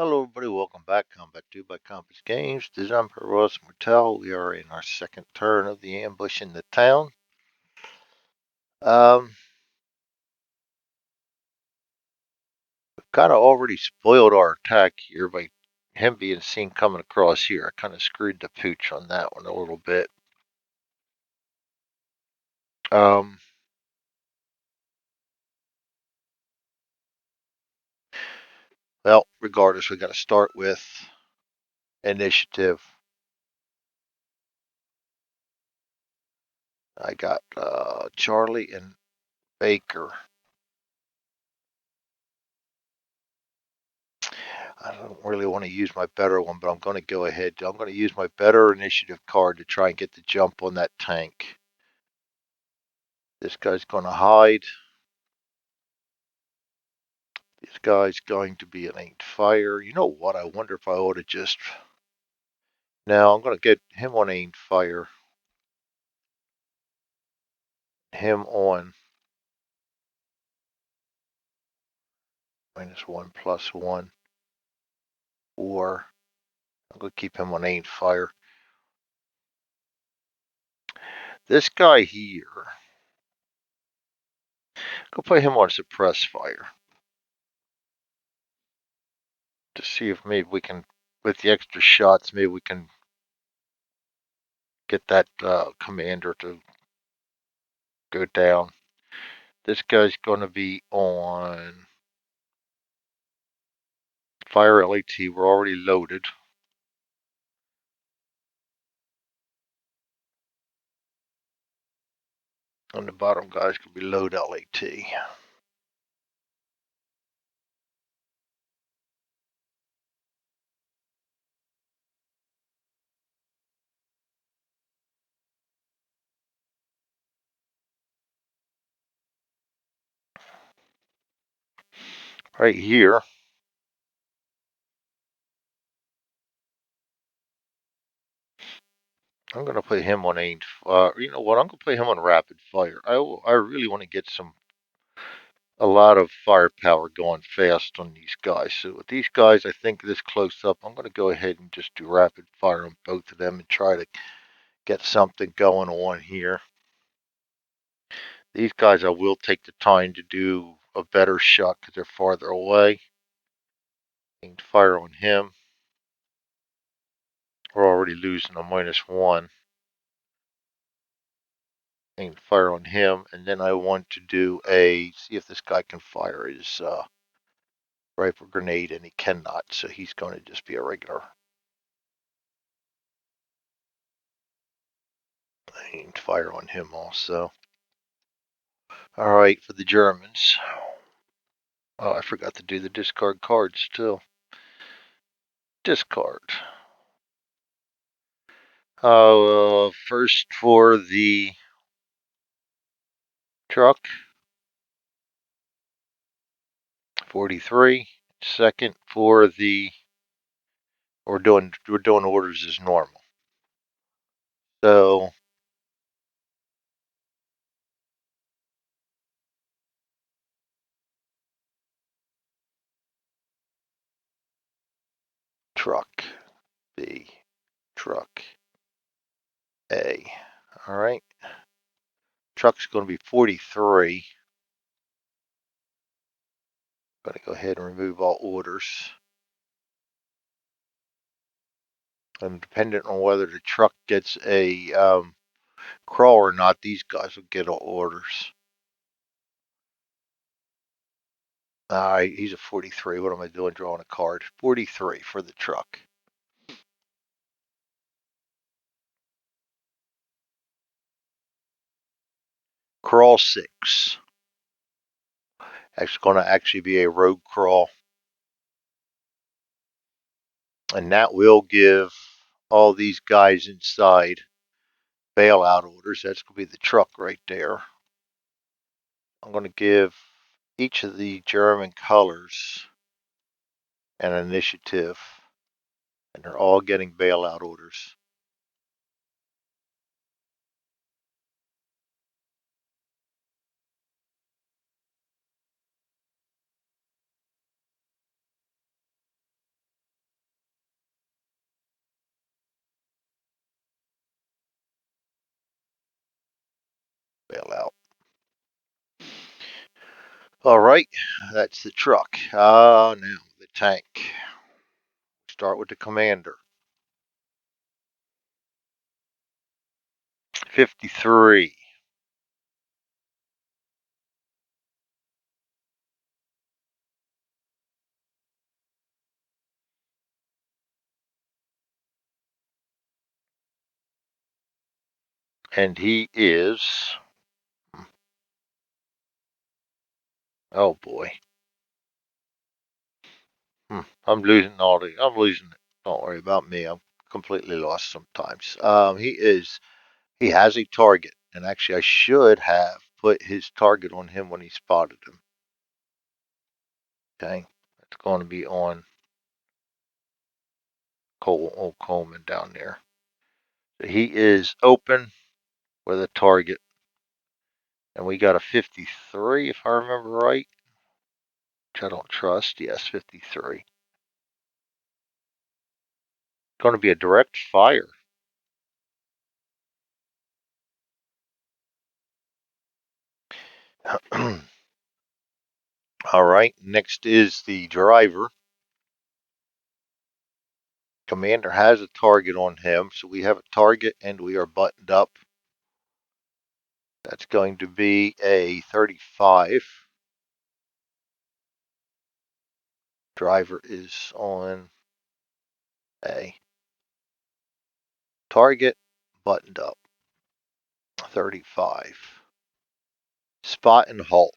Hello everybody, welcome back. Combat 2 by Compass Games. This is Emperor Ross Martel. We are in our second turn of the ambush in the town. We've kind of already spoiled our attack here by him being seen coming across here. I kind of screwed the pooch on that one a little bit. Um, well, regardless, we got to start with initiative. I got Charlie and Baker. I don't really want to use my better one, but I'm going to go ahead. I'm going to use my better initiative card to try and get the jump on that tank. This guy's going to hide. This guy's going to be an aimed fire. You know what? I wonder if I ought to just... Now, I'm going to get him on aimed fire. Him on -1+1. Or I'm going to keep him on aimed fire. This guy here, go put him on suppress fire. To see if maybe we can, with the extra shots, maybe we can get that commander to go down. This guy's going to be on fire LAT. We're already loaded. And the bottom guy's going to be load LAT. Right here, I'm going to put him on aimed. You know what? I'm going to put him on rapid fire. I really want to get a lot of firepower going fast on these guys. So with these guys, I think this close up, I'm going to go ahead and just do rapid fire on both of them and try to get something going on here. These guys, I will take the time to do a better shot because they're farther away. Aimed fire on him. We're already losing a -1. Aimed fire on him, and then I want to do see if this guy can fire his rifle grenade, and he cannot, so he's going to just be a regular aimed fire on him also. All right, for the Germans. Oh, I forgot to do the discard cards still. Discard. First for the truck, 43. Second for the we're doing orders as normal. So truck B, truck A. All right. Truck's going to be 43. I'm going to go ahead and remove all orders. And depending on whether the truck gets a crawl or not, these guys will get all orders. All right, he's a 43. What am I doing? Drawing a card. 43 for the truck. Crawl 6. That's going to actually be a rogue crawl. And that will give all these guys inside bailout orders. That's going to be the truck right there. I'm going to give each of the German colors an initiative, and they're all getting bailout orders. bail out. All right, that's the truck. Now the tank. Start with the commander. 53. And he is, oh boy. I'm losing it. Don't worry about me. I'm completely lost sometimes. He has a target. And actually I should have put his target on him when he spotted him. Okay. It's going to be on old Coleman down there. So he is open with a target. And we got a 53, if I remember right. Which I don't trust. Yes, 53. Going to be a direct fire. All right, next is the driver. Commander has a target on him, so we have a target and we are buttoned up. That's going to be a 35. Driver is on a target, buttoned up. 35. Spot and halt.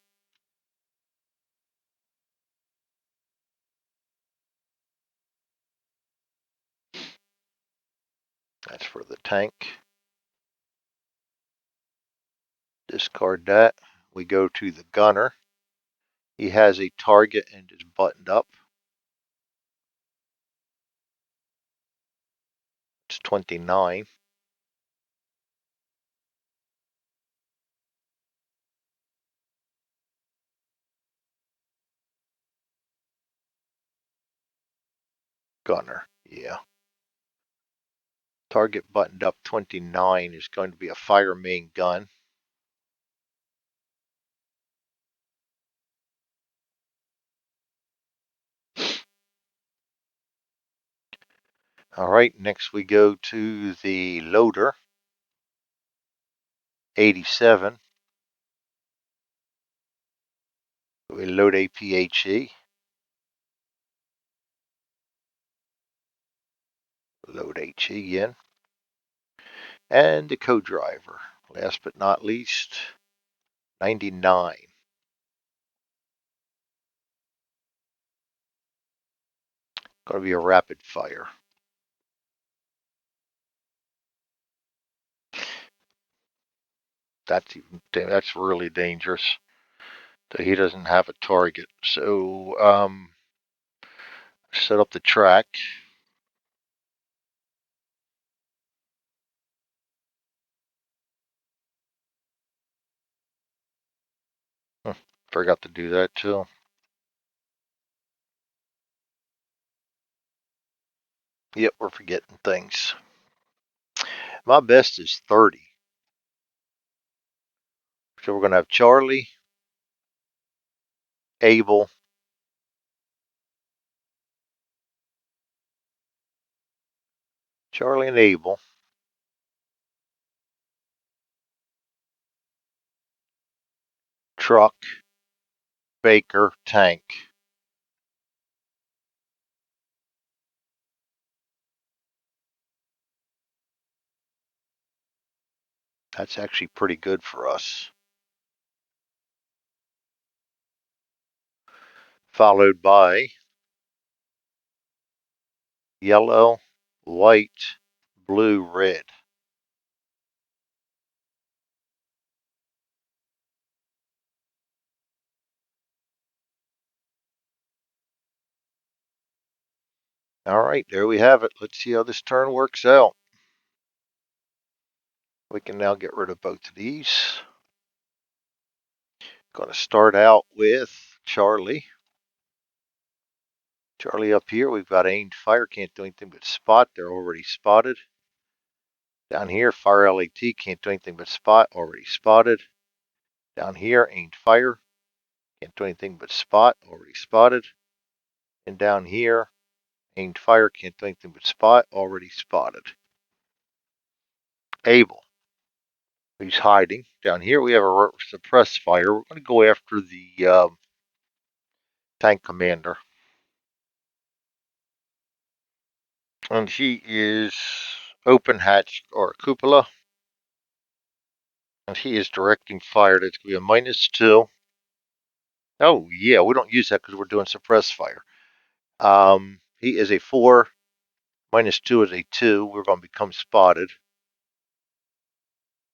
That's for the tank. Discard that. We go to the gunner. He has a target and is buttoned up. It's 29. Gunner, yeah. Target buttoned up 29 is going to be a fire main gun. All right, next we go to the loader. 87. We load APHE. Load HE in. And the co-driver. Last but not least, 99. Going to be a rapid fire. That's really dangerous. That he doesn't have a target. So set up the track. Forgot to do that too. Yep, we're forgetting things. My best is 30. So we're going to have Charlie, Abel, Charlie and Abel, truck, Baker, tank. That's actually pretty good for us. Followed by yellow, white, blue, red. All right, there we have it. Let's see how this turn works out. We can now get rid of both of these. Going to start out with Charlie. Charlie up here, we've got aimed fire, can't do anything but spot. They're already spotted. Down here, fire LAT, can't do anything but spot, already spotted. Down here, aimed fire. Can't do anything but spot. Already spotted. And down here, aimed fire. Can't do anything but spot. Already spotted. Able. He's hiding. Down here, we have a suppressed fire. We're going to go after the tank commander. And he is open hatch or cupola. And he is directing fire. That's going to be a -2. Oh, yeah, we don't use that because we're doing suppressed fire. He is a 4. -2 is a 2. We're going to become spotted.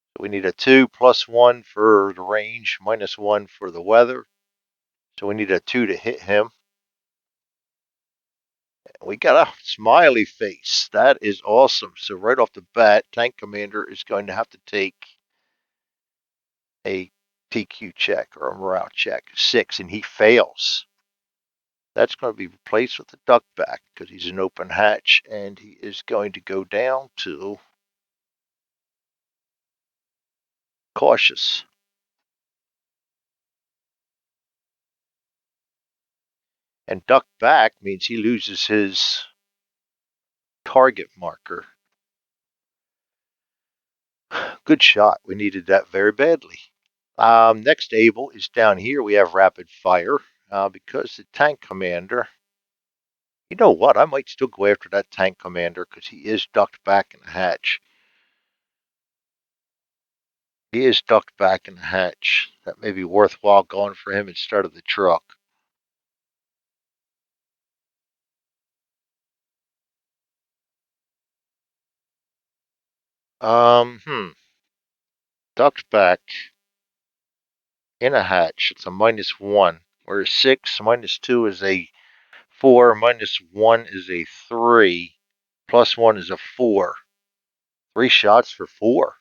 So we need a 2 +1 for the range, -1 for the weather. So we need a 2 to hit him. We got a smiley face. That is awesome. So right off the bat, Tank Commander is going to have to take a PQ check or a morale check, 6, and he fails. That's going to be replaced with a duck back because he's an open hatch, and he is going to go down to cautious. And duck back means he loses his target marker. Good shot. We needed that very badly. Next able is down here. We have rapid fire because the tank commander. You know what? I might still go after that tank commander because he is ducked back in the hatch. He is ducked back in the hatch. That may be worthwhile going for him instead of the truck. Ducked back in a hatch. It's a -1. Whereas 6 -2 is a 4, -1 is a 3, +1 is a 4. 3 shots for 4.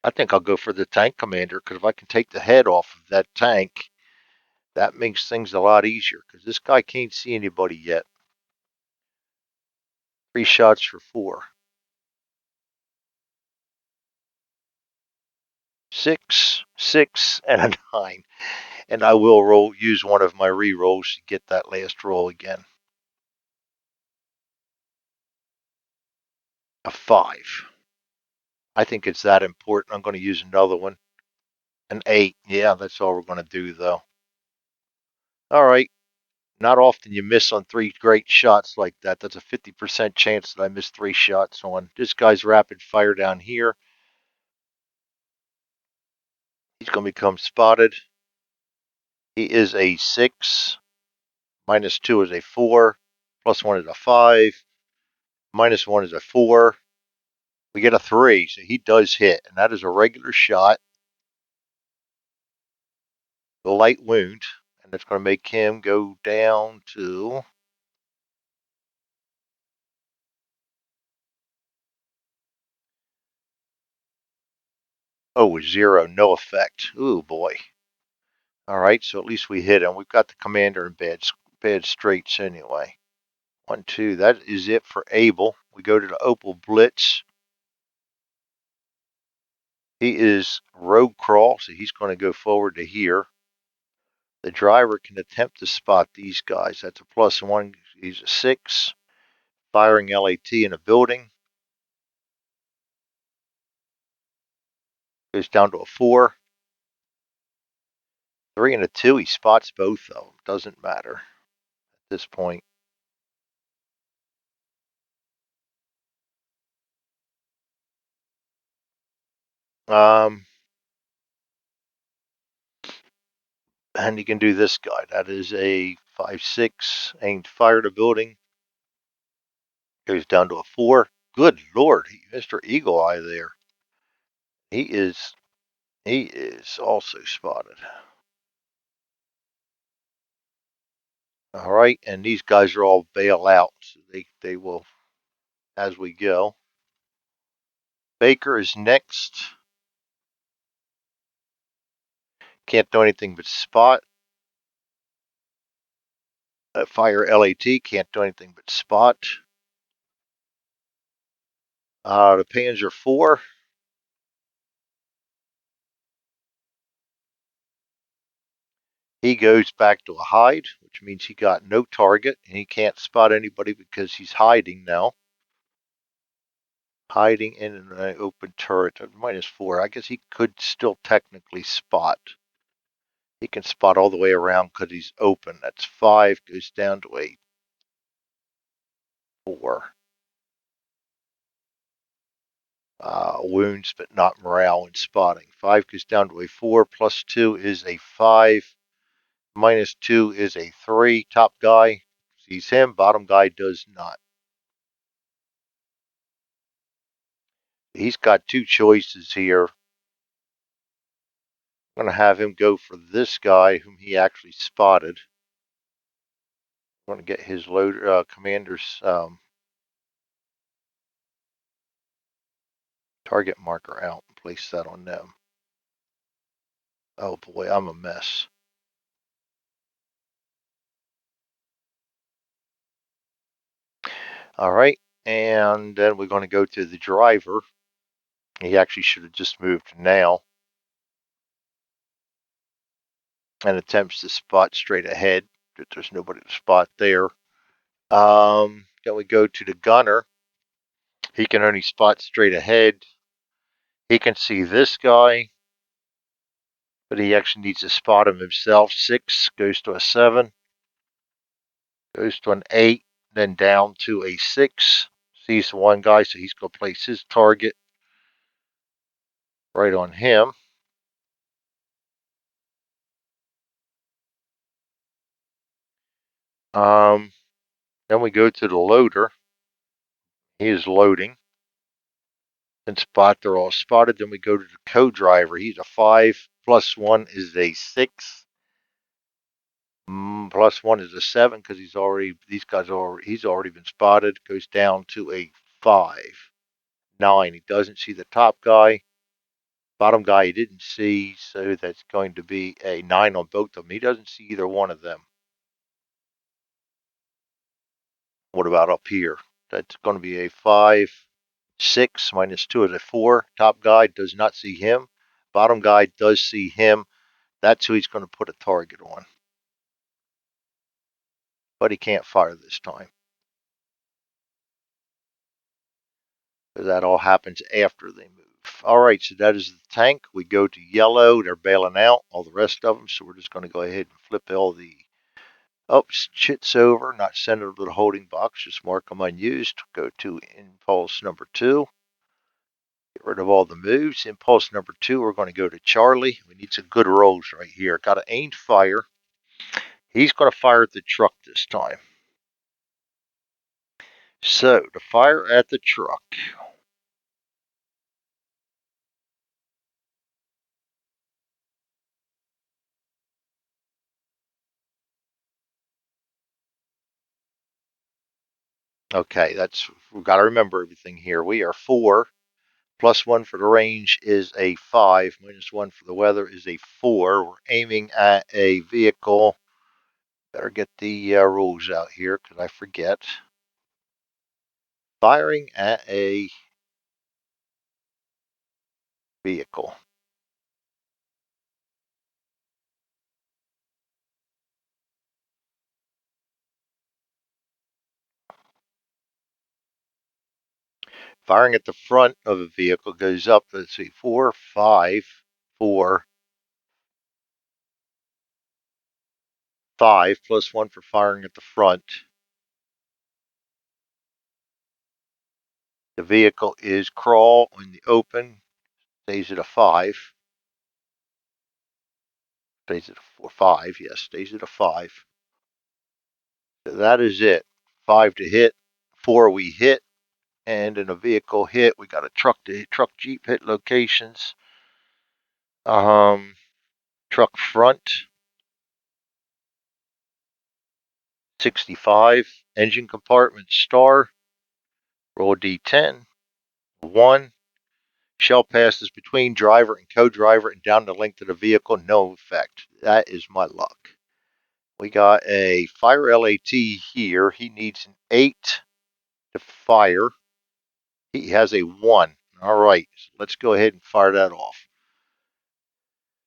I think I'll go for the tank commander because if I can take the head off of that tank, that makes things a lot easier because this guy can't see anybody yet. 3 shots for 4. 6, 6, and a 9. And I will use one of my re-rolls to get that last roll again. A 5. I think it's that important. I'm going to use another one. An 8. Yeah, that's all we're going to do, though. All right. Not often you miss on 3 great shots like that. That's a 50% chance that I miss 3 shots on. This guy's rapid fire down here. He's going to become spotted. He is a 6. -2 is a 4. +1 is a 5. -1 is a 4. We get a 3, so he does hit. And that is a regular shot. A light wound. And that's going to make him go down to... Oh, 0. No effect. Ooh, boy. All right, so at least we hit him. We've got the commander in bad straits anyway. 1, 2. That is it for Able. We go to the Opal Blitz. He is rogue crawl, so he's going to go forward to here. The driver can attempt to spot these guys. That's a +1. He's a 6. Firing LAT in a building. Goes down to a 4. 3 and a 2. He spots both of them. Doesn't matter at this point. And you can do this guy. That is a 5-6. Aimed fire to building. Goes down to a 4. Good Lord, Mr. Eagle Eye there. He is also spotted. All right, and these guys are all bail out, so they will as we go. Baker is next. Can't do anything but spot. Fire LAT, can't do anything but spot. The Panzer IV. He goes back to a hide, which means he got no target and he can't spot anybody because he's hiding now. Hiding in an open turret at -4. I guess he could still technically spot. He can spot all the way around because he's open. That's 5, goes down to a 4. Wounds, but not morale and spotting. 5 goes down to a 4, +2 is a 5, -2 is a 3. Top guy sees him, bottom guy does not. He's got two choices here. I'm going to have him go for this guy whom he actually spotted. I'm going to get his loader, commander's target marker out and place that on them. Oh boy, I'm a mess. All right, and then we're going to go to the driver. He actually should have just moved now. And attempts to spot straight ahead, but there's nobody to spot there. Then we go to the gunner. He can only spot straight ahead. He can see this guy, but he actually needs to spot him himself. 6 goes to a 7, goes to an 8, then down to a 6. Sees the one guy, so he's going to place his target right on him. Then we go to the loader. He is loading. Then spot, they're all spotted. Then we go to the co-driver. He's a 5, +1 is a 6. +1 is a 7 because he's already been spotted. Goes down to a 5. 9. He doesn't see the top guy. Bottom guy he didn't see, so that's going to be a 9 on both of them. He doesn't see either one of them. What about up here? That's going to be a 5. 6 -2 is a 4. Top guy does not see him. Bottom guy does see him. That's who he's going to put a target on. But he can't fire this time. Because that all happens after they move. All right, so that is the tank. We go to yellow. They're bailing out, all the rest of them. So we're just going to go ahead and flip all the chits over, not send them to the holding box, just mark them unused. Go to impulse number 2. Get rid of all the moves. Impulse number 2, we're going to go to Charlie. We need some good rolls right here. Got an aimed fire. He's going to fire at the truck this time. So, to fire at the truck. Okay, we've got to remember everything here. We are 4. +1 for the range is a 5. -1 for the weather is a 4. We're aiming at a vehicle. Better get the rules out here because I forget. Firing at a vehicle. Firing at the front of a vehicle goes up, let's see, 4, 5, 4, 5, +1 for firing at the front. The vehicle is crawl in the open, stays at a 5. Stays at a 4, 5, yes, stays at a 5. So that is it. 5 to hit, 4 we hit, and in a vehicle hit, we got a truck jeep hit locations. Truck front, 65. Engine compartment star, roll D10. 1. Shell passes between driver and co-driver and down the length of the vehicle, no effect. That is my luck. We got a fire LAT here. He needs an 8 to fire. He has a 1. All right, so let's go ahead and fire that off.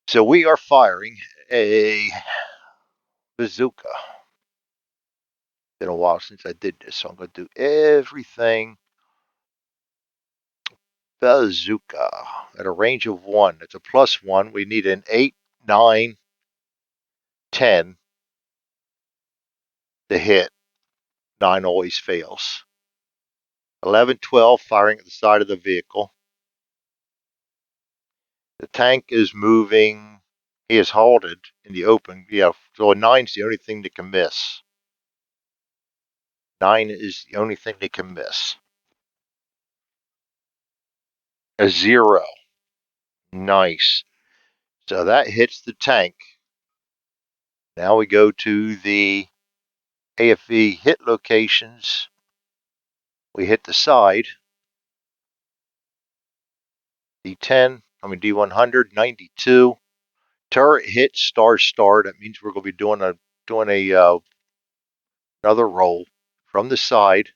So we are firing a bazooka. Been a while since I did this, so I'm going to do everything bazooka at a range of 1. It's a +1. We need an 8, 9, 10 to hit. 9 always fails. 11, 12 firing at the side of the vehicle. The tank is moving. He is halted in the open. Yeah, so a 9 is the only thing that can miss. 9 is the only thing that can miss. A 0. Nice. So that hits the tank. Now we go to the AFV hit locations. We hit the side. D10, D100, 92. Turret hit star star. That means we're going to be doing another roll from the side.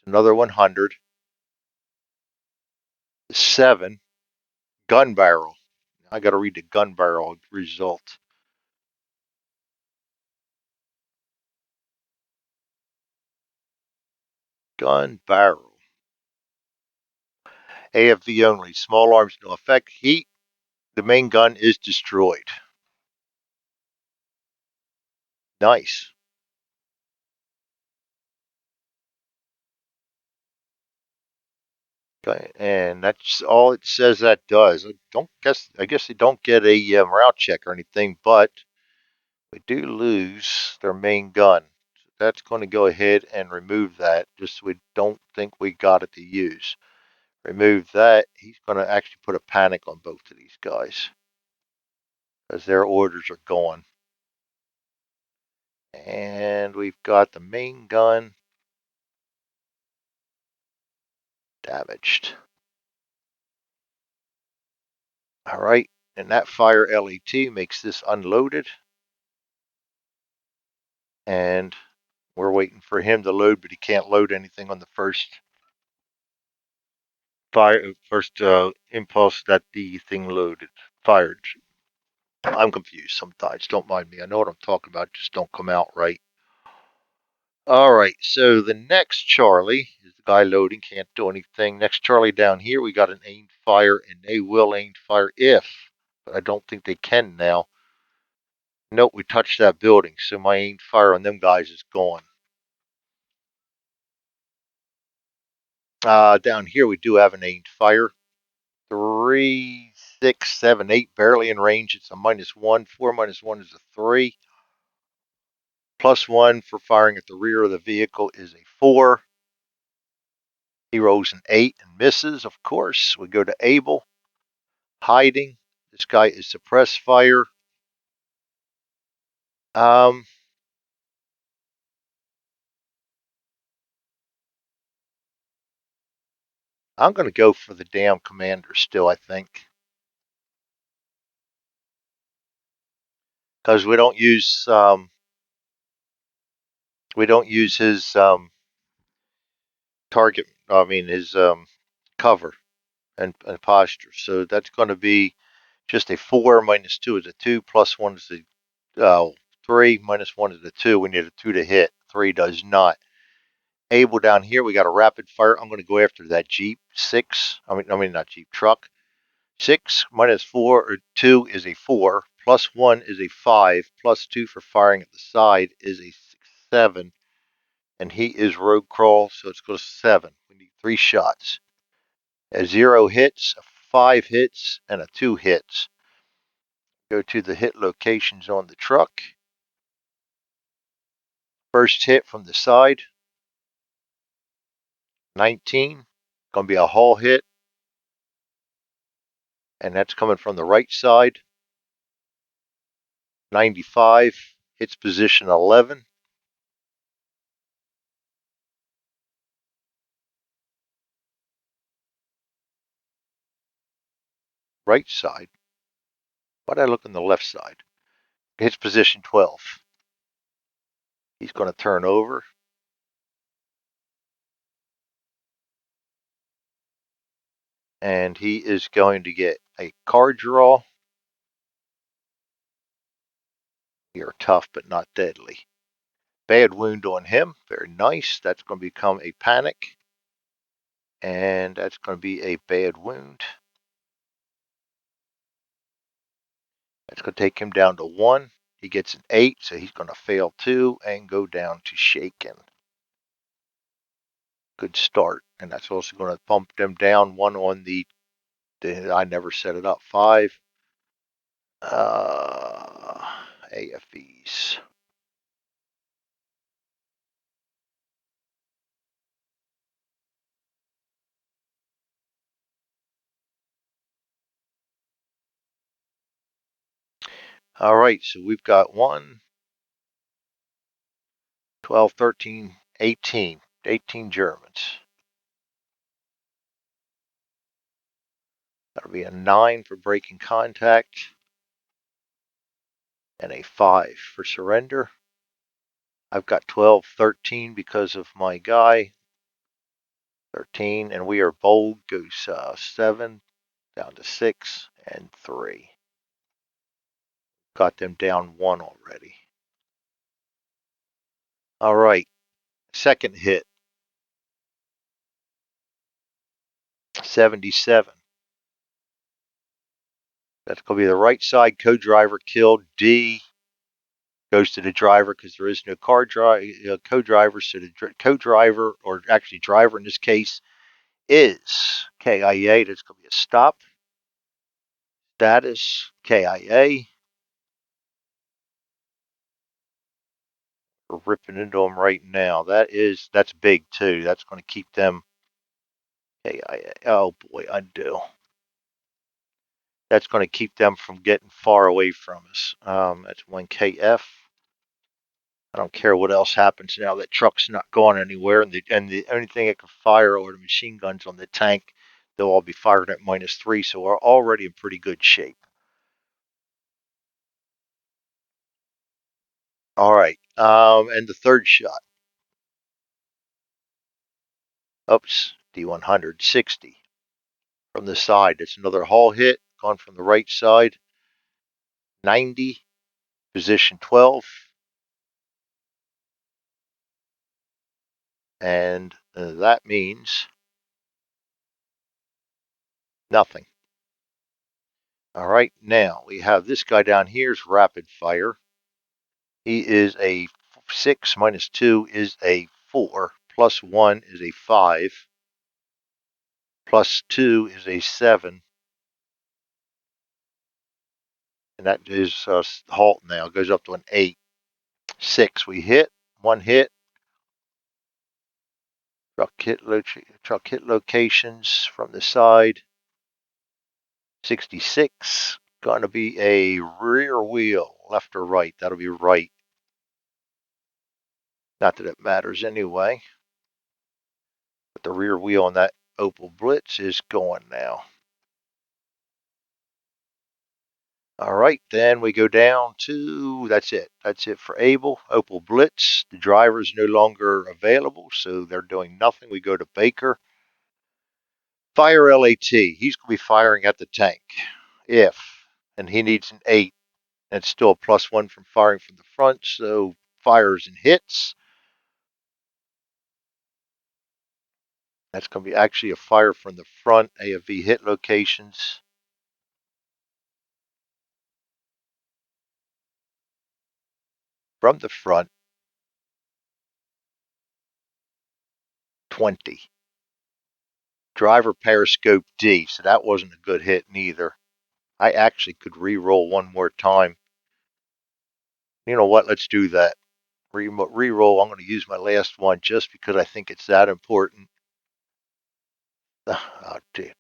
Another 100. 7. Gun barrel. I got to read the gun barrel result. Gun barrel. AFV only. Small arms, no effect. Heat. The main gun is destroyed. Nice. Okay, and that's all it says that does. I guess they don't get a morale check or anything, but we do lose their main gun. So that's going to go ahead and remove that, just so we don't think we got it to use. Remove that. He's going to actually put a panic on both of these guys, because their orders are gone. And we've got the main gun damaged. All right, and that fire LET makes this unloaded. And we're waiting for him to load, but he can't load anything on the first impulse that the thing fired. I'm confused sometimes. Don't mind me. I know what I'm talking about. Just don't come out right. All right. So the next Charlie is the guy loading. Can't do anything. Next Charlie down here, we got an aimed fire, and they will aimed fire if, but I don't think they can now. Nope, we touched that building, so my aimed fire on them guys is gone. Down here, we do have an aimed fire. 3, 6, 7, 8, barely in range. It's a -1. 4 minus 1 is a 3. +1 for firing at the rear of the vehicle is a 4. He rolls an 8 and misses, of course. We go to Able. Hiding. This guy is suppressed fire. I'm going to go for the damn commander still, I think. Because we don't use his target, his cover and posture. So that's going to be just a 4 -2 is a 2, +1 is a 3, -1 is a 2. We need a 2 to hit. 3 does not. Able down here, we got a rapid fire. I'm going to go after that Jeep 6. Not Jeep, truck. 6 -4 or 2 is a 4. +1 is a 5. +2 for firing at the side is a 7. And he is rogue crawl, so it's going to 7. We need 3 shots. A 0 hits, a 5 hits, and a 2 hits. Go to the hit locations on the truck. First hit from the side, 19. Going to be a hull hit. And that's coming from the right side. 95 hits position 11. Right side. Why did I look on the left side? Hits position 12. He's going to turn over. And he is going to get a card draw. You're tough, but not deadly. Bad wound on him. Very nice. That's going to become a panic. And that's going to be a bad wound. That's going to take him down to 1. He gets an 8, so he's going to fail 2 and go down to shaken. Good start. And that's also going to bump them down 1 on the I never set it up, 5. AFEs. All right, so we've got 1, 12, 13, 18. 18 Germans. That'll be a 9 for breaking contact and a 5 for surrender. I've got 12, 13 because of my guy. 13, and we are bold. Goes 7 down to 6 and 3. Got them down 1 already. All right, second hit. 77. That's going to be the right side. Co-driver killed. D goes to the driver because there is no co-driver. So the co-driver, or actually driver in this case, is KIA. That's going to be a stop. Status KIA. We're ripping into them right now. That's big too. That's going to keep them KIA. Oh boy, undo. That's going to keep them from getting far away from us. That's 1KF. I don't care what else happens now. That truck's not going anywhere, and the only thing it can fire are the machine guns on the tank. They'll all be fired at -3, so we're already in pretty good shape. All right, and the third shot. Oops, D100, 60 from the side. That's another hull hit, gone from the right side. 90, position 12, and that means nothing. All right, now we have this guy down here is rapid fire. He is a 6 minus 2 is a 4, plus 1 is a 5, plus 2 is a 7, and that is halt now. It goes up to an 8. 6, we hit, 1 hit. Truck hit locations from the side. 66, going to be a rear wheel, left or right. That'll be right. Not that it matters anyway. But the rear wheel on that Opel Blitz is going now. All right, then we go down to, that's it. That's it for Able. Opel Blitz. The driver is no longer available, so they're doing nothing. We go to Baker. Fire LAT. He's going to be firing at the tank. And he needs an 8. And it's still a +1 from firing from the front, so fires and hits. That's going to be actually a fire from the front. AFV hit locations. From the front, 20. Driver periscope D, so that wasn't a good hit neither. I actually could re-roll one more time. You know what? Let's do that. Re-roll. I'm going to use my last one just because I think it's that important. Oh, dear.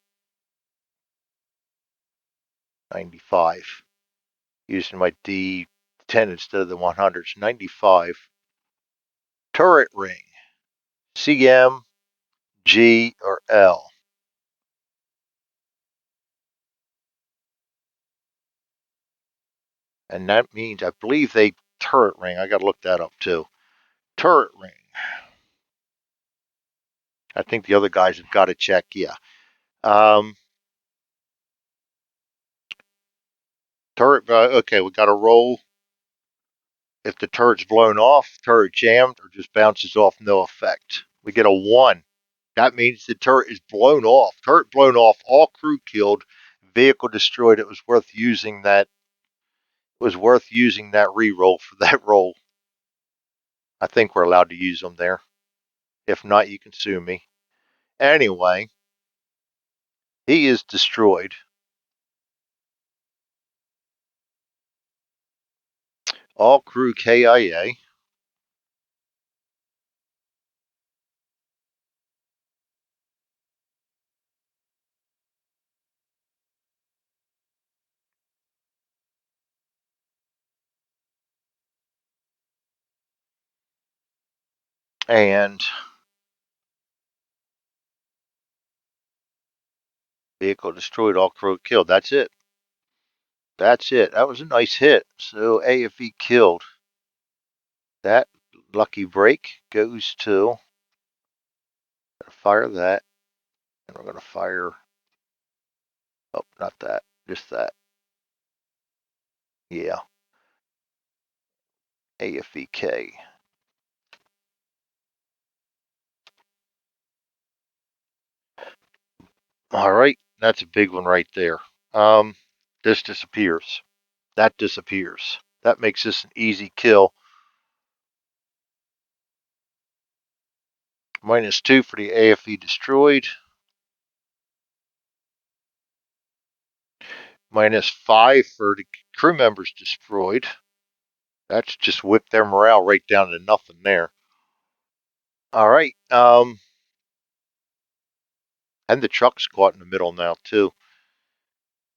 95. Using my D10 instead of the 100s. 95. Turret ring. CM, G, or L. And that means, I believe they turret ring. I got to look that up too. Turret ring. I think the other guys have got to check. Yeah. Turret. Okay, we got to roll. If the turret's blown off, turret jammed, or just bounces off, no effect. We get a 1. That means the turret is blown off. Turret blown off, all crew killed, vehicle destroyed. It was worth using that. It was worth using that reroll for that roll. I think we're allowed to use them there. If not, you can sue me. Anyway, he is destroyed. All crew KIA. And vehicle destroyed, all crew killed. That's it. That's it. That was a nice hit. So AFE killed. That lucky break goes to, fire that, and we're going to fire, oh, not that, just that. Yeah, AFEK. All right, that's a big one right there. This disappears. That disappears. That makes this an easy kill. -2 for the AFE destroyed. -5 for the crew members destroyed. That's just whipped their morale right down to nothing there. All right. And the truck's caught in the middle now too.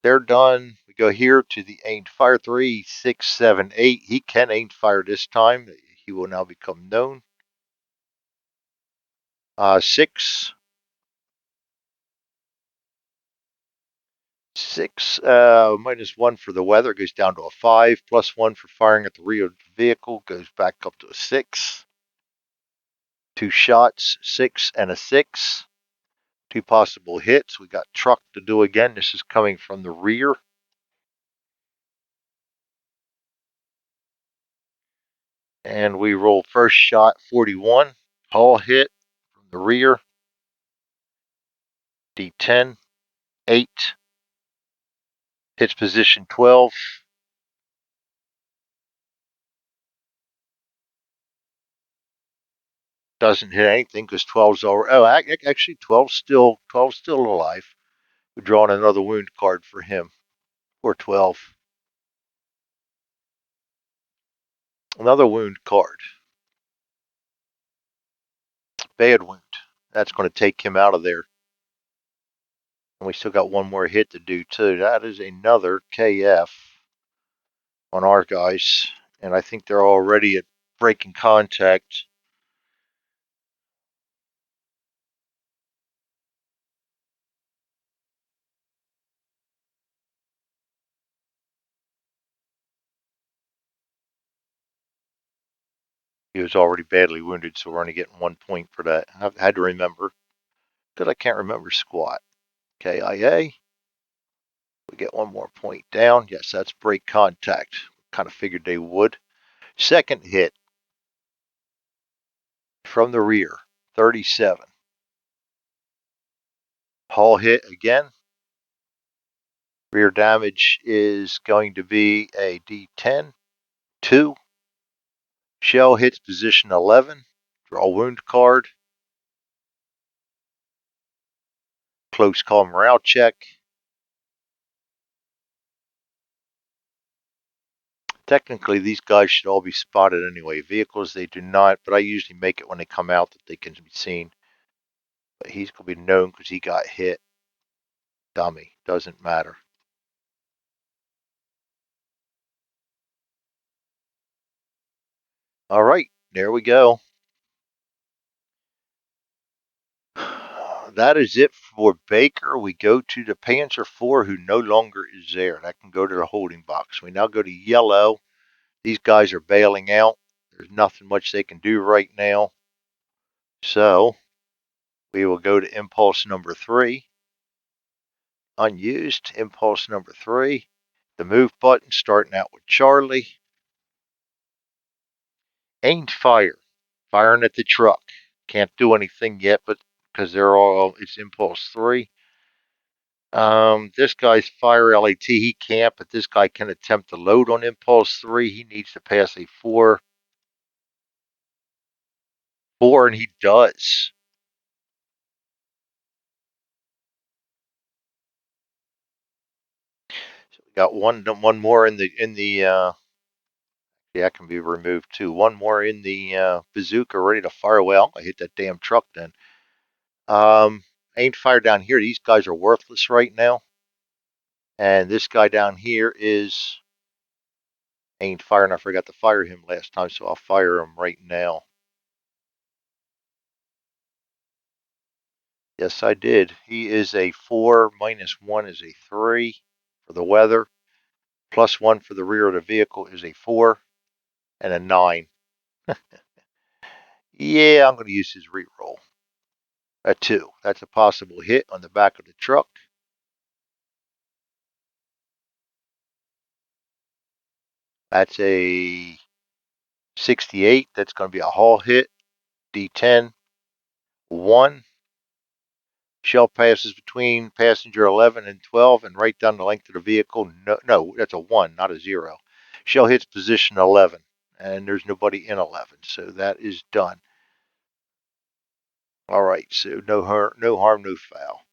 They're done. We go here to the aimed fire 3, 6, 7, 8. He can aimed fire this time. He will now become known. 6. 6 -1 for the weather goes down to a 5. +1 for firing at the rear of the vehicle goes back up to a 6. 2 shots, 6 and a 6. 2 possible hits. We got truck to do again. This is coming from the rear. And we roll first shot 41. Hull hit from the rear. D10. 8. Hits position 12. Doesn't hit anything because 12's over. Oh, actually 12's still alive. We're drawing another wound card for him. Or 12. Another wound card. Bad wound. That's going to take him out of there. And we still got one more hit to do too. That is another KF on our guys. And I think they're already at breaking contact. He was already badly wounded, so we're only getting 1 point for that. I've had to remember because I can't remember squat. KIA. We get 1 more point down. Yes, that's break contact. Kind of figured they would. Second hit from the rear, 37. Hull hit again. Rear damage is going to be a D10. 2. Shell hits position 11. Draw wound card. Close call morale check. Technically, these guys should all be spotted anyway. Vehicles, they do not, but I usually make it when they come out that they can be seen. But he's going to be known because he got hit. Dummy. Doesn't matter. All right, there we go. That is it for Baker. We go to the Panzer IV, who no longer is there. That can go to the holding box. We now go to yellow. These guys are bailing out. There's nothing much they can do right now. So we will go to impulse number 3. Unused, impulse number 3. The move button starting out with Charlie. Aimed fire. Firing at the truck. Can't do anything yet, but because they're all, it's impulse 3. This guy's fire LAT. He can't, but this guy can attempt to load on impulse 3. He needs to pass a 4. 4, and he does. So we got one more in the yeah, that can be removed too. One more in the bazooka ready to fire away. I'm gonna hit that damn truck then. Aimed fire down here. These guys are worthless right now. And this guy down here is aimed fire, and I forgot to fire him last time, so I'll fire him right now. Yes, I did. He is a 4, -1 is a 3 for the weather, +1 for the rear of the vehicle is a 4, and a 9. Yeah, I'm going to use his reroll. A 2. That's a possible hit on the back of the truck. That's a 68. That's going to be a haul hit. D10. 1. Shell passes between passenger 11 and 12 and right down the length of the vehicle. No, that's a 1, not a 0. Shell hits position 11, and there's nobody in 11, so that is done. All right, so no harm, no foul.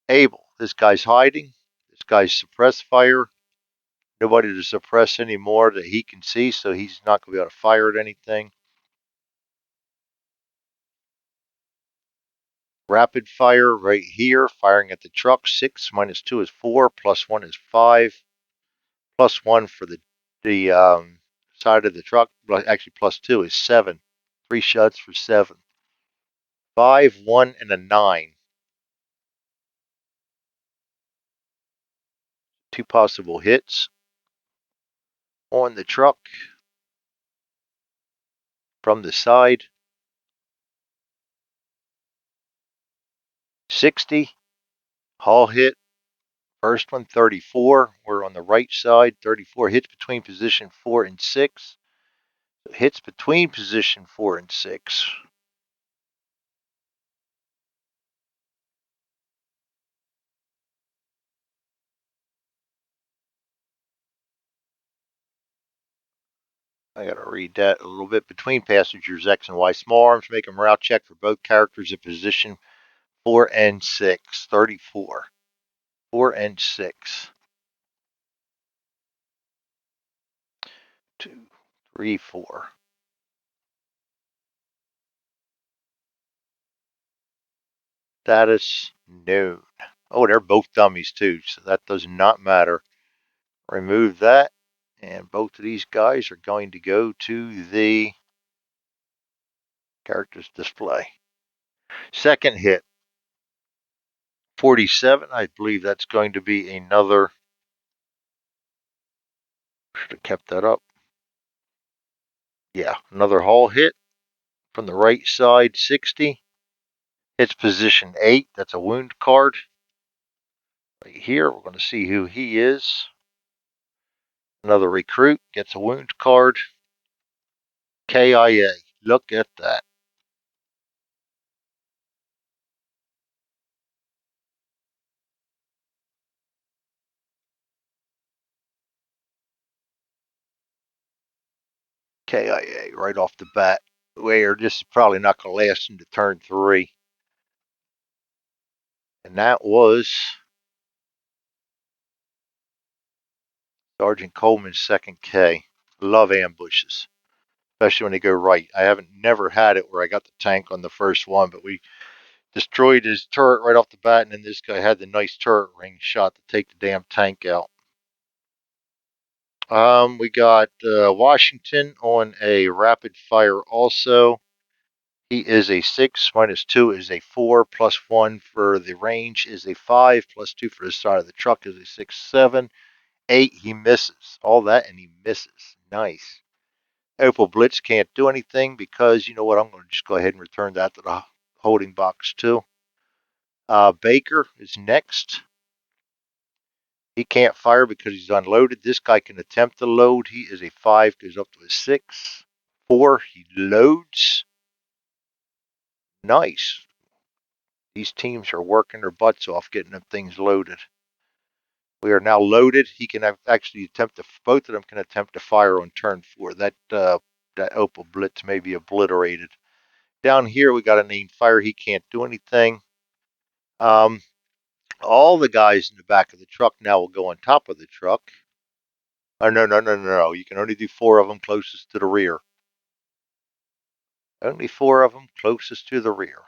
Able, this guy's hiding. This guy's suppressed fire. Nobody to suppress anymore that he can see, so he's not going to be able to fire at anything. Rapid fire right here, firing at the truck. 6 -2 is 4, +1 is 5. +1 for the side of the truck. Well, actually, +2 is 7. 3 shots for 7. 5, 1, and a 9. 2 possible hits on the truck from the side. 60. Haul hit. First one, 34. We're on the right side. 34 hits between position 4 and 6. Hits between position 4 and 6. I gotta read that a little bit. Between passengers X and Y. Small arms make a morale check for both characters in position 4 and 6. 34. 4 and 6. 2, 3, 4. Status known. Oh, they're both dummies too, so that does not matter. Remove that, and both of these guys are going to go to the characters display. Second hit, 47. I believe that's going to be another. Should have kept that up. Yeah, another hull hit from the right side, 60. Hits position 8. That's a wound card. Right here, we're going to see who he is. Another recruit gets a wound card. KIA. Look at that. KIA right off the bat. Where this is probably not going to last into turn 3. And that was Sergeant Coleman's second K. Love ambushes, especially when they go right. I haven't never had it where I got the tank on the first one, but we destroyed his turret right off the bat, and then this guy had the nice turret ring shot to take the damn tank out. We got Washington on a rapid fire also. He is a 6, -2 is a 4, +1 for the range is a 5, +2 for the side of the truck is a 6, 7. 8, he misses. All that, and he misses. Nice. Opal Blitz can't do anything because, you know what, I'm going to just go ahead and return that to the holding box too. Baker is next. He can't fire because he's unloaded. This guy can attempt to load. He is a 5, goes up to a 6. 4. He loads. Nice. These teams are working their butts off getting them things loaded. We are now loaded. He can actually attempt to, both of them can attempt to fire on turn 4. That Opal Blitz may be obliterated. Down here, we got a named fire. He can't do anything. All the guys in the back of the truck now will go on top of the truck. Oh, no. You can only do 4 of them closest to the rear. Only 4 of them closest to the rear.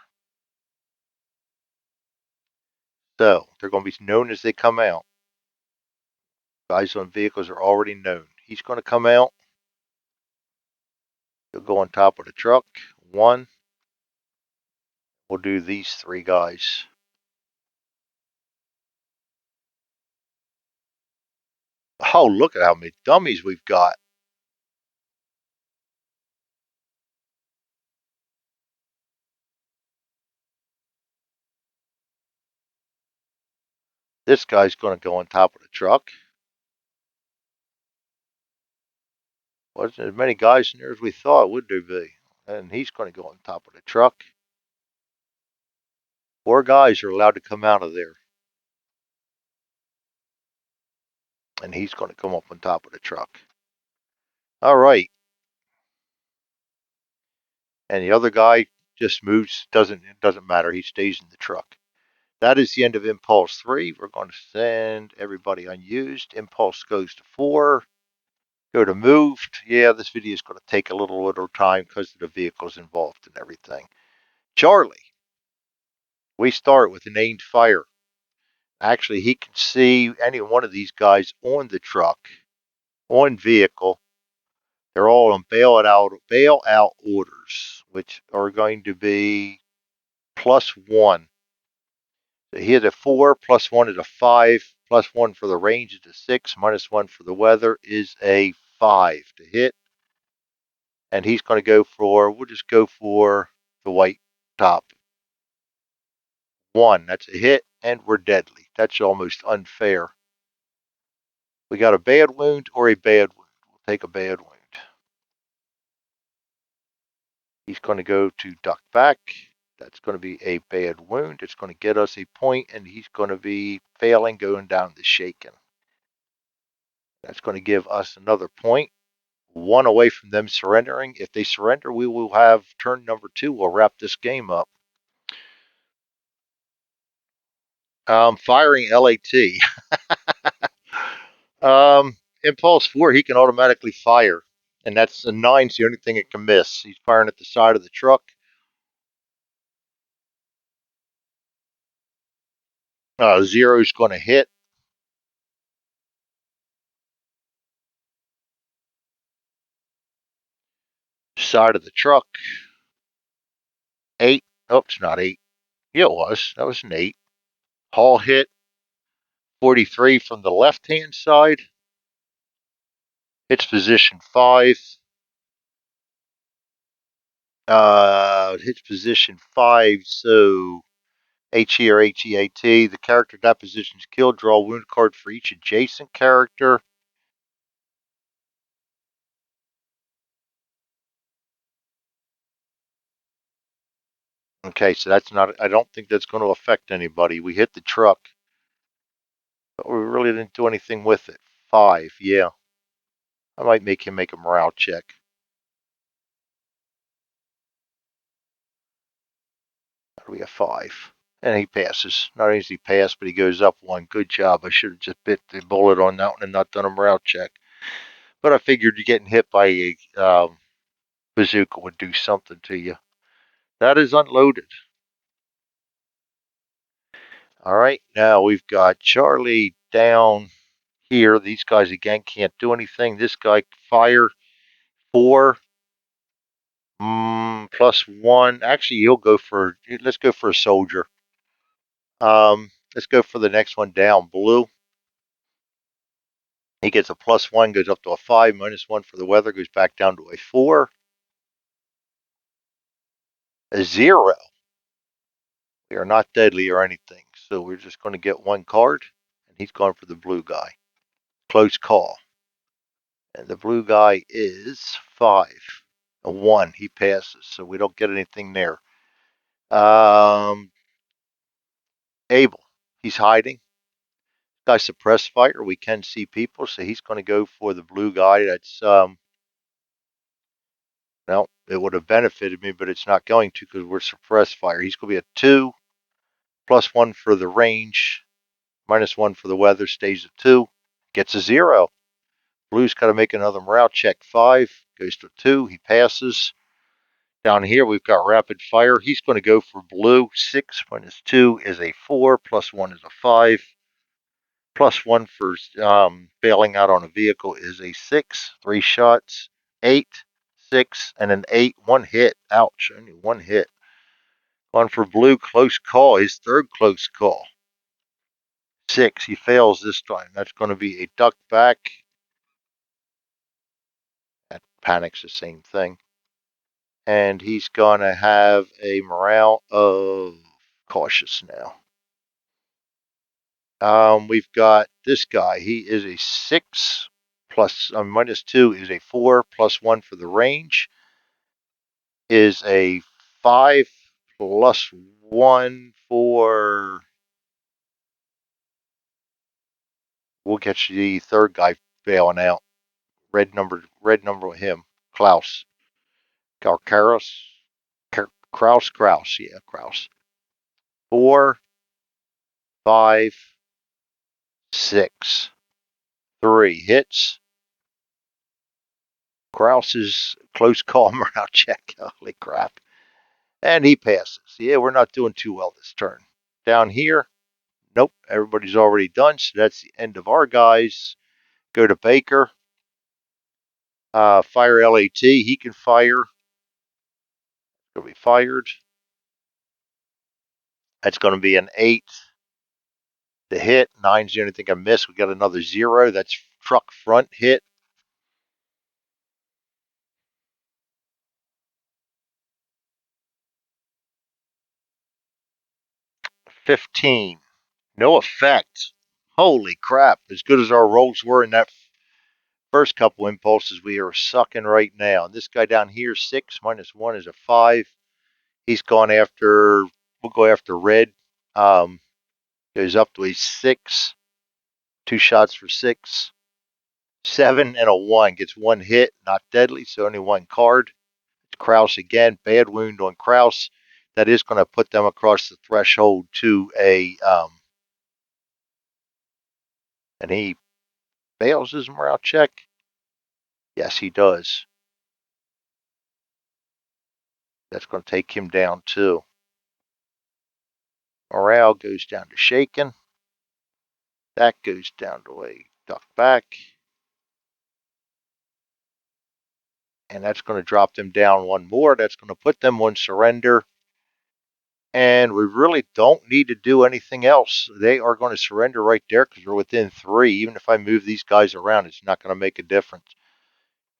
So, they're going to be known as they come out. Guys on vehicles are already known. He's going to come out. He'll go on top of the truck. 1. We'll do these 3 guys. Oh, look at how many dummies we've got. This guy's going to go on top of the truck. Wasn't as many guys in there as we thought, would there be? And he's going to go on top of the truck. 4 guys are allowed to come out of there. And he's going to come up on top of the truck. All right. And the other guy just moves. It doesn't matter. He stays in the truck. That is the end of Impulse 3. We're going to send everybody unused. Impulse goes to 4. Go to moved. Yeah, this video is going to take a little time because of the vehicles involved and everything. Charlie. We start with a named fire. Actually, he can see any one of these guys on the truck, on vehicle. They're all on bail-out orders, which are going to be +1. So he had a 4, +1 is a 5, +1 for the range is a 6, -1 for the weather is a 5 to hit. And he's going to go for, we'll just go for the white top. 1, that's a hit, and we're deadly. That's almost unfair. We got a bad wound or a bad wound. We'll take a bad wound. He's going to go to duck back. That's going to be a bad wound. It's going to get us a point, and he's going to be failing, going down the shaken. That's going to give us another point. 1 away from them surrendering. If they surrender, we will have turn number 2. We'll wrap this game up. Firing LAT. Impulse 4, he can automatically fire. And that's a 9's the only thing it can miss. He's firing at the side of the truck. 0's going to hit. Side of the truck. 8. Oh, it's not 8. Yeah, it was. That was an 8. Hall hit. 43 from the left-hand side. Hits position 5. Hits position 5, so HE or HEAT. The character at that position is killed. Draw a wound card for each adjacent character. Okay, so that's not, I don't think that's going to affect anybody. We hit the truck, but we really didn't do anything with it. 5, yeah. I might make him make a morale check. We have 5. And he passes. Not only does he pass, but he goes up 1. Good job. I should have just bit the bullet on that one and not done a morale check. But I figured you getting hit by a bazooka would do something to you. That is unloaded. All right, now we've got Charlie down here. These guys again can't do anything. This guy fire 4 +1. Actually, he'll go for. Let's go for a soldier. Let's go for the next one down. Blue. He gets a +1, goes up to a 5. -1 for the weather, goes back down to a 4. A 0. We are not deadly or anything, so we're just going to get 1 card, and he's going for the blue guy. Close call. And the blue guy is 5. A 1. He passes, so we don't get anything there. Um, Abel, he's hiding. Guy suppressed fire. We can see people, so he's going to go for the blue guy. That's well, it would have benefited me, but it's not going to because we're suppressed fire. He's going to be a 2, +1 for the range, -1 for the weather. Stays at 2, gets a 0. Blue's got to make another morale check. 5 goes to 2. He passes. Down here we've got rapid fire. He's going to go for blue. 6 -2 is a 4, +1 is a 5. +1 for bailing out on a vehicle is a 6. 3 shots. 8, 6, and an 8. 1 hit. Ouch. Only 1 hit. 1 for blue. Close call. His third close call. 6. He fails this time. That's going to be a duck back. That panic's the same thing. And he's going to have a morale of cautious now. We've got this guy. He is a 6 plus -2 is a 4, +1 for the range is a 5, +1 for. We'll get the third guy bailing out. Red number with him. Klaus. Kraus. Kraus. Yeah, Kraus. 4, 5, 6. 3 hits. Kraus's close call morale check. Holy crap. And he passes. Yeah, we're not doing too well this turn. Down here, nope, everybody's already done, so that's the end of our guys. Go to Baker. Fire LAT. He can fire. He'll be fired. That's going to be an 8 to hit. 9's the only thing I missed. We got another 0. That's truck front hit. 15. No effect. Holy crap. As good as our rolls were in that first couple impulses, we are sucking right now. And this guy down here, 6 -1 is a 5. He's gone after, we'll go after red. Goes up to a 6. 2 shots for 6. 7 and a 1. Gets 1 hit. Not deadly, so only 1 card. Kraus again. Bad wound on Kraus. That is going to put them across the threshold to a. And he fails his morale check. Yes, he does. That's going to take him down too. Morale goes down to shaken. That goes down to a duck back. And that's going to drop them down 1 more. That's going to put them on surrender. And we really don't need to do anything else. They are going to surrender right there because we're within 3. Even if I move these guys around, it's not going to make a difference.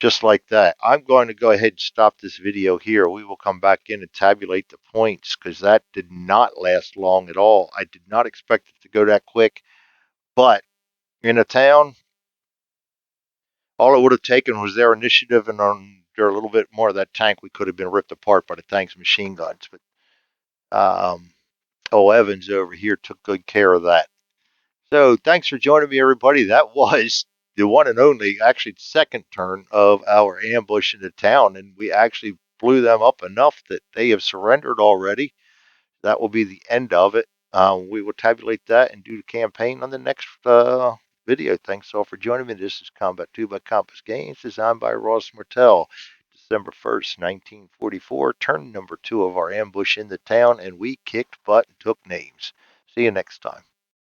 Just like that. I'm going to go ahead and stop this video here. We will come back in and tabulate the points because that did not last long at all. I did not expect it to go that quick. But in a town, all it would have taken was their initiative and under a little bit more of that tank, we could have been ripped apart by the tank's machine guns. But Evans over here took good care of that. So thanks for joining me, everybody. That was the one and only, actually, second turn of our ambush into town, and we actually blew them up enough that they have surrendered already. That will be the end of it. We will tabulate that and do the campaign on the next video. Thanks all for joining me. This is Combat 2 by Compass Games, designed by Ross Martell. December 1st, 1944, turn number 2 of our ambush in the town, and we kicked butt and took names. See you next time.